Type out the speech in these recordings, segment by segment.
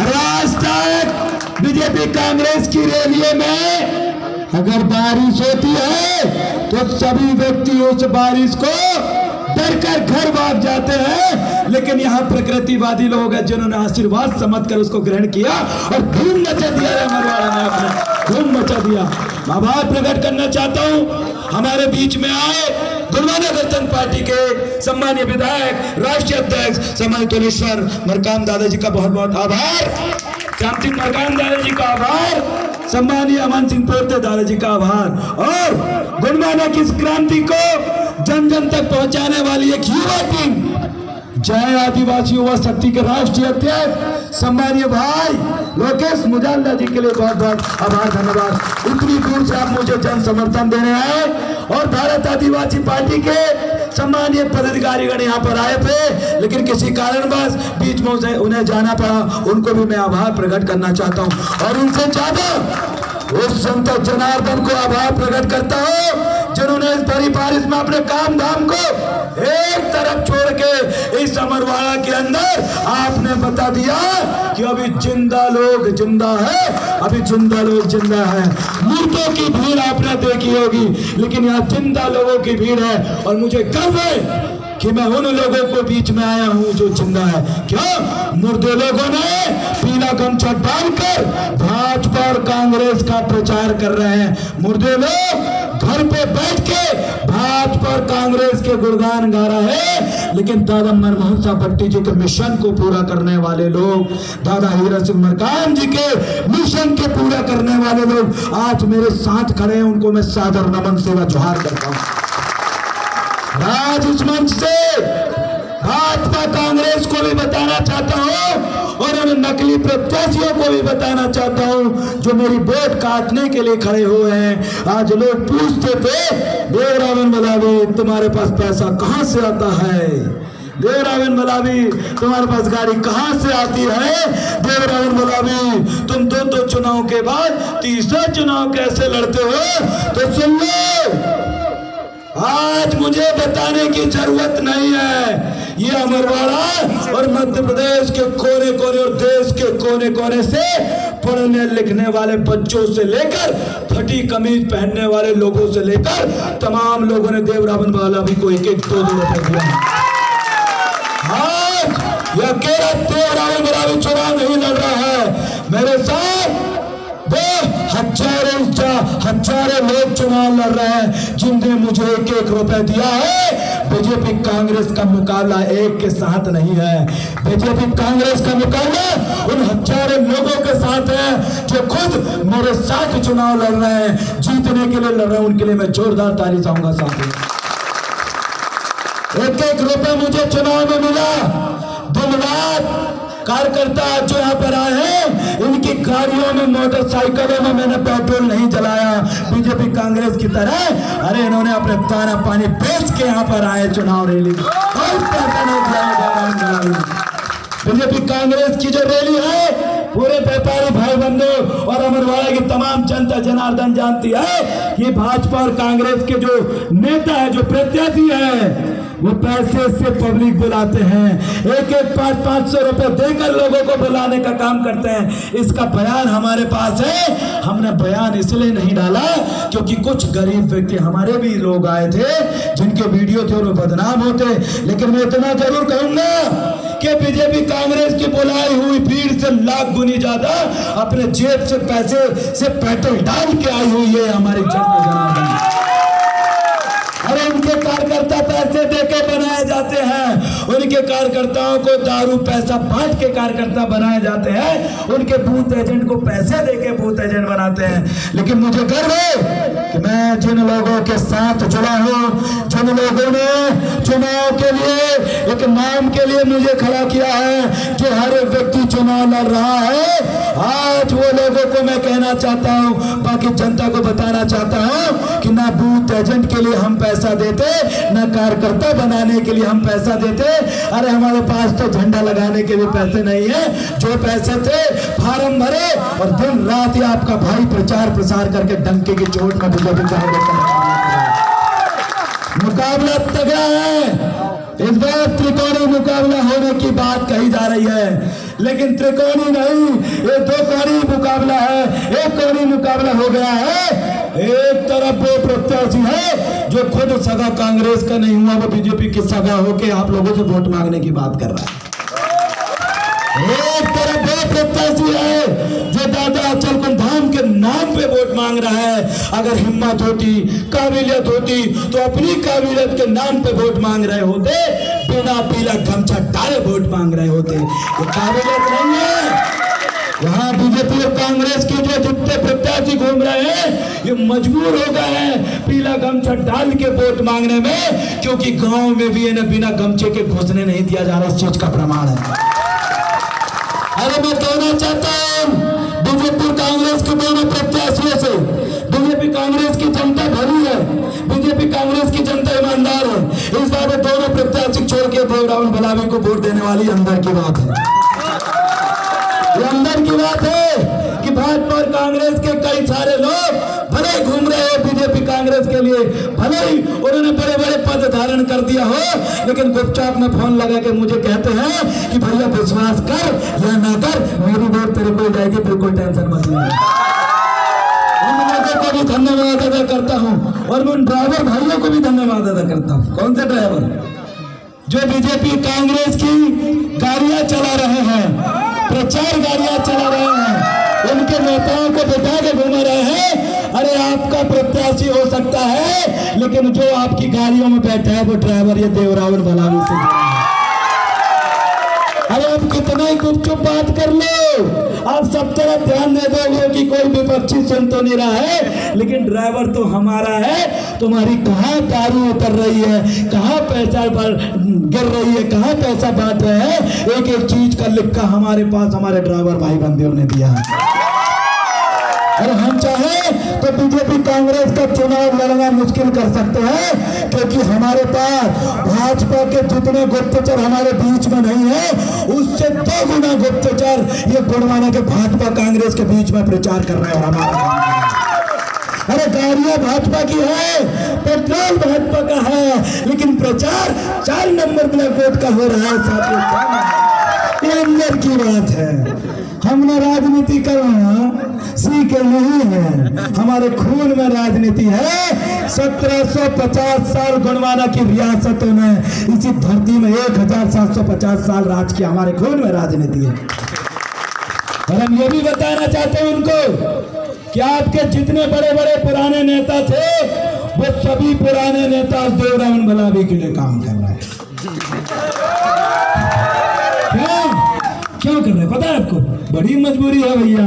राष्ट्र बीजेपी कांग्रेस की रैलियों में अगर बारिश होती है तो सभी व्यक्ति उस बारिश को डर कर घर भाग जाते हैं, लेकिन यहाँ प्रकृतिवादी लोग हैं जिन्होंने आशीर्वाद समझकर उसको ग्रहण किया और धूम मचा दिया है। मरवाड़ा ने अपने धूम मचा दिया। आभार प्रकट करना चाहता हूँ हमारे बीच में आए गुरुवाना गणतंत्र पार्टी के सम्मानीय विधायक राष्ट्रीय अध्यक्ष सम्मानित तोलेश्वर मरकाम दादाजी का बहुत बहुत आभार, श्याम सिंह मरकाम दादाजी का आभार, सम्मानीय अमन सिंह पोर्ते दादाजी का आभार, और गुरुवाना की इस क्रांति को जन जन तक पहुंचाने वाली एक युवा टीम जय आदिवासी युवा शक्ति के राष्ट्रीय अध्यक्ष सम्मानीय भाई लोकेश मुजालदा जी के लिए बहुत बहुत आभार, धन्यवाद। इतनी दूर से आप मुझे जन समर्थन देने आए और भारत आदिवासी पार्टी के सम्मानीय पदाधिकारीगण यहाँ पर आए थे, लेकिन किसी कारणवश बीच में उन्हें जाना पड़ा, उनको भी मैं आभार प्रकट करना चाहता हूँ। और उनसे ज्यादा उस संत जनार्दन को आभार प्रकट करता हूँ जिन्होंने इस बड़ी बारिश में अपने काम धाम को एक तरफ छोड़ के इस अमरवाड़ा के अंदर आपने बता दिया कि अभी जिंदा लोग जिंदा है, अभी जिंदा लोग जिंदा है। मुर्दों की भीड़ आपने देखी होगी, लेकिन यहाँ जिंदा लोगों की भीड़ है और मुझे गर्व है कि मैं उन लोगों को बीच में आया हूं जो जिंदा है। क्या मुर्दे लोगों ने पीला गमछा डालकर भाजपा और कांग्रेस का प्रचार कर रहे हैं। मुर्दे लोग घर पे बैठ के भाजपा और कांग्रेस के गुणगान गा रहे हैं, लेकिन दादा मनमोहन साहब भट्टी जी के मिशन को पूरा करने वाले लोग, दादा हीरा सिंह मरकाम जी के मिशन के पूरा करने वाले लोग आज मेरे साथ खड़े हैं, उनको मैं सादर नमन सेवा जोहार करता हूं। आज इस मंच से भाजपा कांग्रेस को भी बताना चाहता हूं और उन नकली प्रत्याशियों को भी बताना चाहता हूं जो मेरी वोट काटने के लिए खड़े हुए हैं। आज लोग पूछते थे देवरावन मलावी तुम्हारे पास पैसा कहां से आता है, देवरावन मलावी तुम्हारे पास गाड़ी कहां से आती है, देवरावन मलावी तुम दो चुनाव के बाद तीसरा चुनाव कैसे लड़ते हो। तो सुन लो, आज मुझे बताने की जरूरत नहीं है, ये अमरवाड़ा और मध्य प्रदेश के कोने कोने और देश के कोने कोने से पढ़ने लिखने वाले बच्चों से लेकर फटी कमीज पहनने वाले लोगों से लेकर तमाम लोगों ने देवरावन मलावी को एक एक 2-2 रुपए दिया। आज यह अकेला देवरावन मलावी चुनाव नहीं लड़ रहा है, मेरे साथ हजारों लोग चुनाव लड़ रहे हैं जिनने मुझे 1-1 रुपए दिया है। बीजेपी कांग्रेस का मुकाबला एक के साथ नहीं है, बीजेपी कांग्रेस का मुकाबला उन हजारों लोगों के साथ है जो खुद मेरे साथ चुनाव लड़ रहे हैं, जीतने के लिए लड़ रहे हैं। उनके लिए मैं जोरदार ताली चाहूंगा साथियों। 1-1 रुपए मुझे चुनाव में मिला। दिन रात कार्यकर्ता जो यहाँ पर आए हैं, इनकी गाड़ियों में मोटरसाइकिलों में मैंने पेट्रोल नहीं जलाया बीजेपी कांग्रेस की तरह। अरे इन्होंने अपने दाना पानी बेच के यहाँ पर आए चुनाव रैली, और पैसा नहीं दिया। बीजेपी कांग्रेस की जो रैली है पूरे व्यापारी भाई बंधु और अमरवाड़ा की तमाम जनता जनार्दन जानती है कि भाजपा और कांग्रेस के जो नेता है, जो प्रत्याशी है, वो पैसे से पब्लिक बुलाते हैं, 1-1 500 रुपए देकर लोगों को बुलाने का काम करते हैं। इसका बयान हमारे पास है। हमने बयान इसलिए नहीं डाला क्योंकि कुछ गरीब व्यक्ति हमारे भी लोग आए थे जिनके वीडियो थे और वो बदनाम होते, लेकिन मैं इतना जरूर कहूंगा कि बीजेपी कांग्रेस की बुलाई हुई भीड़ से लाख गुनी ज्यादा अपने जेब से पैसे से पेट्रोल डाल के आई हुई है हमारी जनता जनार्दन। अरे उनके कार्यकर्ता पैसे देके बनाए जाते हैं, उनके कार्यकर्ताओं को दारू पैसा बांट के कार्यकर्ता बनाए जाते हैं, उनके बूथ एजेंट को पैसे देके बूथ एजेंट बनाते हैं। लेकिन मुझे गर्व है कि मैं जिन लोगों के साथ जुड़ा हूं, जिन लोगों ने चुनाव के लिए एक नाम के लिए मुझे खड़ा किया है, जो हर एक व्यक्ति चुनाव लड़ रहा है, आज वो लोगों को मैं कहना चाहता हूं, बाकी जनता को बताना चाहता हूं कि ना बूथ एजेंट के लिए हम पैसा देते, ना कार्यकर्ता बनाने के लिए हम पैसा देते। अरे हमारे पास तो झंडा लगाने के भी पैसे नहीं है। जो पैसे थे फार्म भरे और दिन रात ही आपका भाई प्रचार प्रसार करके डंके की चोट में बीजेपी का मुकाबला तगड़ा है। इस बार त्रिकोणीय मुकाबला होने की बात कही जा रही है, लेकिन त्रिकोणीय नहीं, ये दो कोणीय मुकाबला है। एक कोणीय मुकाबला हो गया है। एक तरफ वो प्रत्याशी है जो खुद सगा कांग्रेस का नहीं हुआ, वो बीजेपी की सगा होके आप लोगों से वोट मांगने की बात कर रहा है। एक तरफ वो प्रत्याशी है जो दादा अचलकुंड धाम के नाम पे वोट मांग रहा है। अगर हिम्मत होती, काबिलियत होती तो अपनी काबिलियत के नाम पे वोट मांग रहे होते, बिना पीला गमछा डाले वोट मांग रहे होते। ये काबिलियत नहीं है। यहाँ बीजेपी और कांग्रेस के जो जितने प्रत्याशी घूम रहे हैं, ये मजबूर हो गए हैं पीला गमछा डाल के वोट मांगने में, क्योंकि गांव में भी इन्हें बिना गमछे के घुसने नहीं दिया जा रहा। इस चीज का प्रमाण है। अरे मैं कहना चाहता हूं बीजेपी कांग्रेस के दोनों प्रत्याशियों से, बीजेपी कांग्रेस की जनता भली है, बीजेपी कांग्रेस की जनता ईमानदार है। इस बार दोनों प्रत्याशी छोड़ के देवरावल बलावी को वोट देने वाली अंदर की बात है। ये अंदर की बात है कि भाजपा और कांग्रेस के कई सारे लोग भले ही घूम रहे हो बीजेपी कांग्रेस के लिए, भले ही उन्होंने बड़े बड़े पद धारण कर दिया हो, लेकिन गुपचाप में फोन लगा के मुझे कहते हैं कि भैया विश्वास कर या ना कर, मेरी वोट तेरे को जाएगी, बिल्कुल टेंशन मत ले। उन लोगों को भी धन्यवाद अदा करता हूँ और मैं उन ड्राइवर भाइयों को भी धन्यवाद अदा करता हूँ। कौन से ड्राइवर? जो बीजेपी कांग्रेस की गाड़ियां चला रहे हैं, प्रचार गाड़ियां चला रहे हैं, उनके नेताओं को बिठा के घुमा रहे हैं। अरे आपका प्रत्याशी हो सकता है, लेकिन जो आपकी गाड़ियों में बैठा है वो ड्राइवर ये देवरावल बलावी से। अरे आप कितना ही गुपचुप बात कर लो, आप सब तरफ ध्यान दे दोगे कि कोई विपक्षी सुन तो नहीं रहा है, लेकिन ड्राइवर तो हमारा है। तुम्हारी कहाँ दारू उतर रही है, कहाँ पैसा गिर रही है, कहाँ पैसा बांट रहे हैं, एक एक चीज का लिखा हमारे पास हमारे ड्राइवर भाई बंधुओं ने दिया है। अरे हम चाहें तो बीजेपी कांग्रेस का चुनाव लड़ना मुश्किल कर सकते हैं, क्योंकि हमारे पास भाजपा के जितने गुप्तचर हमारे बीच में नहीं है, उससे 2 गुना गुप्तचर ये गुणवाना के भाजपा कांग्रेस के बीच में प्रचार कर रहे हैं। हमारा अरे गाड़ियां भाजपा की है, पेट्रोल भाजपा का है, लेकिन प्रचार 4 नंबर ब्लैक वोट का हो रहा है। साथियों, ये अंदर की बात है। हमने राजनीति करना सीखे नहीं है, हमारे खून में राजनीति है। 1750 साल गुणवाना की रियासतों ने इसी धरती में 1750 साल राज किया। हमारे खून में राजनीति है। और हम ये भी बताना चाहते हैं उनको कि आपके जितने बड़े बड़े पुराने नेता थे, वो सभी पुराने नेता देवरावल बलावी के लिए काम कर रहे हैं। क्यों कर रहे हैं पता है आपको? बड़ी मजबूरी है भैया।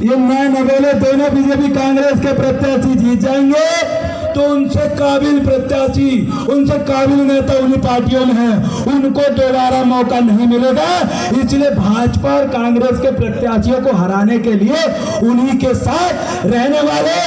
ये नए नवेले दोनों बीजेपी कांग्रेस के प्रत्याशी जीत जाएंगे तो उनसे काबिल प्रत्याशी, उनसे काबिल नेता उन्हीं पार्टियों में है, उनको दोबारा मौका नहीं मिलेगा। इसलिए भाजपा और कांग्रेस के प्रत्याशियों को हराने के लिए उन्हीं के साथ रहने वाले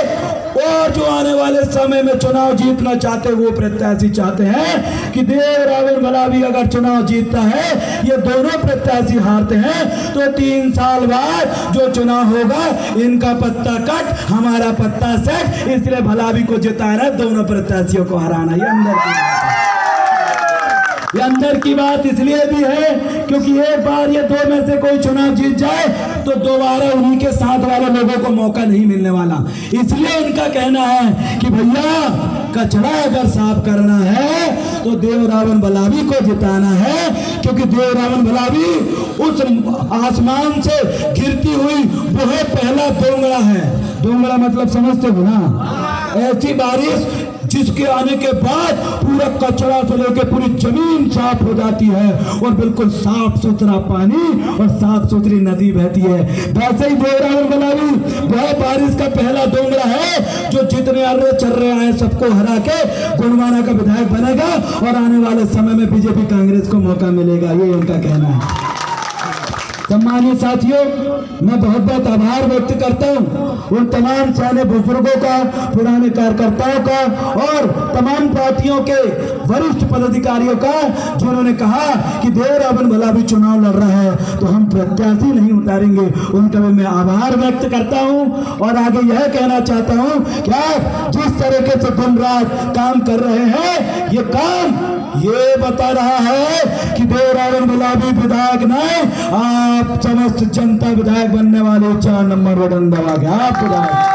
और जो आने वाले समय में चुनाव जीतना चाहते वो प्रत्याशी चाहते हैं कि देवरावल बलावी अगर चुनाव जीतता है, ये दोनों प्रत्याशी हारते हैं, तो 3 साल बाद जो चुनाव होगा इनका पत्ता कट, हमारा पत्ता सेट। इसलिए बलावी को जिताना, दोनों प्रत्याशियों को हराना। ये अंदर की बात है। ये अंदर की बात इसलिए भी है क्योंकि एक बार ये 2 में से कोई चुनाव जीत जाए तो दोबारा उन्हीं के साथ वाले लोगों को मौका नहीं मिलने वाला। इसलिए उनका कहना है कि भैया कचरा अगर साफ करना है तो देवरावल बलावी को जिताना है, क्योंकि देवरावल बलावी उस आसमान से गिरती हुई वह पहला दोंगड़ा है। दोंगड़ा मतलब समझते हो ना? ऐसी बारिश जिसके आने के बाद पूरा कचरा से लेकर पूरी जमीन साफ हो जाती है और बिल्कुल साफ सुथरा पानी और साफ सुथरी नदी बहती है। वैसे ही देवरावल बलावी वह बारिश का पहला दोंगड़ा है जो जितने अर्रे चर्रे आए सबको हरा के गुणवाना का विधायक बनेगा और आने वाले समय में बीजेपी कांग्रेस को मौका मिलेगा। ये उनका कहना है। सम्मानित साथियों, मैं बहुत बहुत आभार व्यक्त करता हूं उन तमाम सैन्य बुजुर्गों का, पुराने कार्यकर्ताओं का और तमाम पार्टियों के वरिष्ठ पदाधिकारियों का, जिन्होंने कहा कि देवरावल बलावी चुनाव लड़ रहा है तो हम प्रत्याशी नहीं उतारेंगे। उनका भी मैं आभार व्यक्त करता हूं और आगे यह कहना चाहता हूं कि आप जिस तरीके से दिन रात काम कर रहे हैं, ये काम ये बता रहा है कि देवरावन गुलाबी विधायक नहीं, आप समस्त जनता विधायक बनने वाले 4 नंबर बटन दबा के आप विधायक।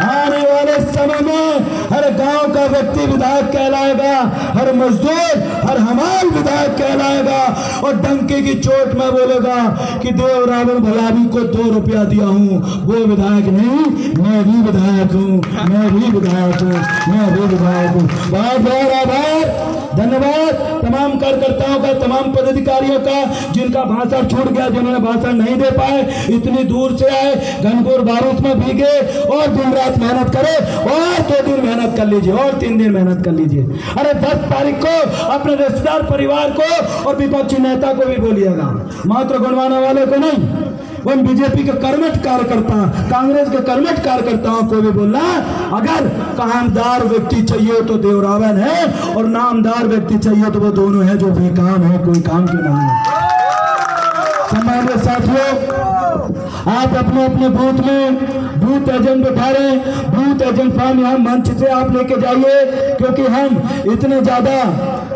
आने वाले समय में हर गांव का व्यक्ति विधायक कहलाएगा, हर मजदूर, हर हमाल विधायक कहलाएगा और डंके की चोट में बोलेगा कि देवरावन गुलाबी को 2 रुपया दिया हूं, वो विधायक नहीं, मैं भी विधायक हूं, मैं भी विधायक हूं, मैं भी विधायक हूं। बहुत बहुत आभार, धन्यवाद तमाम कार्यकर्ताओं का, तमाम पदाधिकारियों का जिनका भाषण छूट गया, जिन्होंने भाषण नहीं दे पाए, इतनी दूर से आए, घनघोर बारिश में भीगे और दिन रात मेहनत करे और 2 दिन मेहनत कर लीजिए और 3 दिन मेहनत कर लीजिए। अरे 10 तारीख को अपने रिश्तेदार परिवार को और विपक्षी नेता को भी बोलिएगा, मात्र गुणवाने वाले को नहीं। वो बीजेपी के कर्मठ कार्यकर्ता, कांग्रेस के कर्मठ कार्यकर्ताओं को भी बोलना, अगर कामदार व्यक्ति चाहिए तो देवरावन है और नामदार व्यक्ति चाहिए तो वो दोनों है जो बेकाम है, कोई काम के नहीं है। सम्मानित साथियों, आप अपने अपने बूथ में बूथ एजेंट बैठा रहे, बूथ एजेंट फॉर्म यहाँ मंच से आप लेके जाइए, क्योंकि हम इतने ज्यादा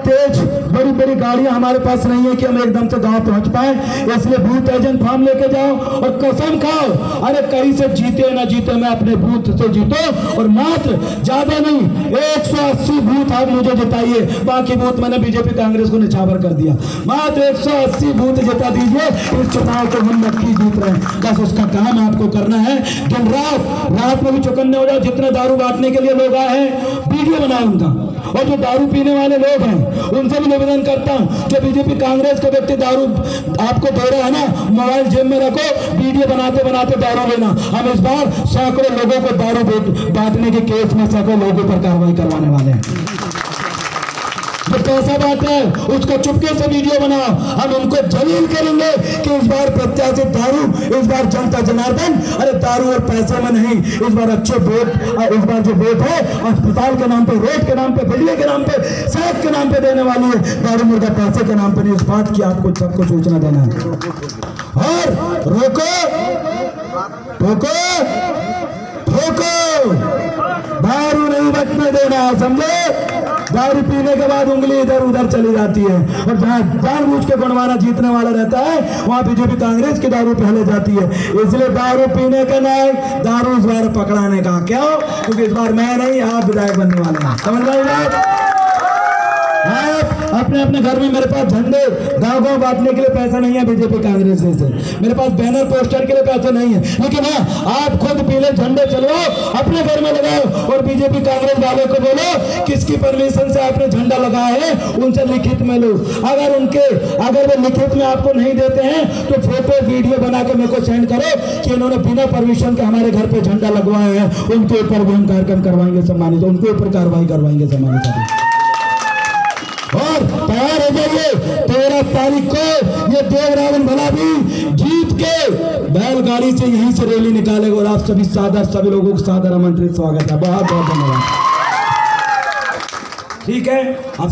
तेज बड़ी बड़ी गाड़ियां हमारे पास नहीं है कि हम एकदम से गांव पहुंच पाए, इसलिए बूथ एजेंट फॉर्म लेके जाओ और कसम खाओ, अरे कहीं से जीते ना जीते मैं अपने बूथ से जीतो और मात्र ज्यादा नहीं 180 बूथ आप मुझे जिताइए, बाकी बूथ मैंने बीजेपी कांग्रेस को निछावर कर दिया, मात्र 180 बूथ जिता दीजिए, इस चुनाव को हम नक्की जीत रहे हैं। बस उसका काम आपको करना है, दिन रात में भी चौकन्ने हो जाओ। जितने दारू बांटने के लिए लोग आए हैं वीडियो बनाओ उनका, और जो दारू पीने वाले लोग हैं उनसे भी निवेदन करता हूं, जो बीजेपी कांग्रेस के व्यक्ति दारू आपको दे रहे हैं ना, मोबाइल जेब में रखो, वीडियो बनाते बनाते दारू लेना। हम इस बार सैकड़ों लोगों को दारू बांटने के केस में सैकड़ों लोगों पर कार्रवाई करवाने वाले हैं। जो पैसा बांट है उसका चुपके से वीडियो बनाओ, हम उनको जलील करेंगे कि इस बार प्रत्याशित दारू, इस बार जनता जनार्दन, अरे दारू और पैसे में नहीं, इस बार अच्छे वोट, इस बार जो वोट है अस्पताल के नाम पे, रोड के नाम पे, बिजली के नाम पे, सड़क के नाम पे देने वाली है, दारू मुर्गा पैसे के नाम पे नहीं। इस बात की आपको सबको सूचना देना है और रोको ठोको ठोको, दारू नहीं बचने देना, समझे। दारू पीने के बाद उंगली इधर उधर चली जाती है और जहां जानबूझ के गुणवाना जीतने वाला रहता है वहां बीजेपी कांग्रेस की दारू पहले जाती है। इसलिए दारू पीने का नहीं, दारू इस बार पकड़ाने का। क्यों? क्योंकि इस बार मैं नहीं, आप विधायक बनने वाले हैं, समझ रहे हैं। अपने अपने घर में, मेरे पास झंडे गांव गांव बांटने के लिए पैसा नहीं है बीजेपी कांग्रेस से, मेरे पास बैनर पोस्टर के लिए पैसे नहीं है, लेकिन हाँ आप खुद पीले झंडे चलवाओ, अपने घर में लगाओ और बीजेपी कांग्रेस वालों को बोलो किसकी परमिशन से आपने झंडा लगाया है उनसे लिखित में लो। अगर वो लिखित में आपको नहीं देते हैं तो फोटो वीडियो बना के मेरे को सेंड करो कि इन्होंने बिना परमिशन के हमारे घर पे झंडा लगवाया है, उनके ऊपर भी हम कार्यक्रम करवाएंगे सम्मानित, उनके ऊपर कार्रवाई करवाएंगे सम्मानित। और तैयार हो जाइए, 13 तारीख को ये देवरावन गुलाबी जीत के बैलगाड़ी से यहीं से रैली निकालेगा और आप सभी लोगों को सादर आमंत्रित स्वागत है। बहुत बहुत धन्यवाद। ठीक है।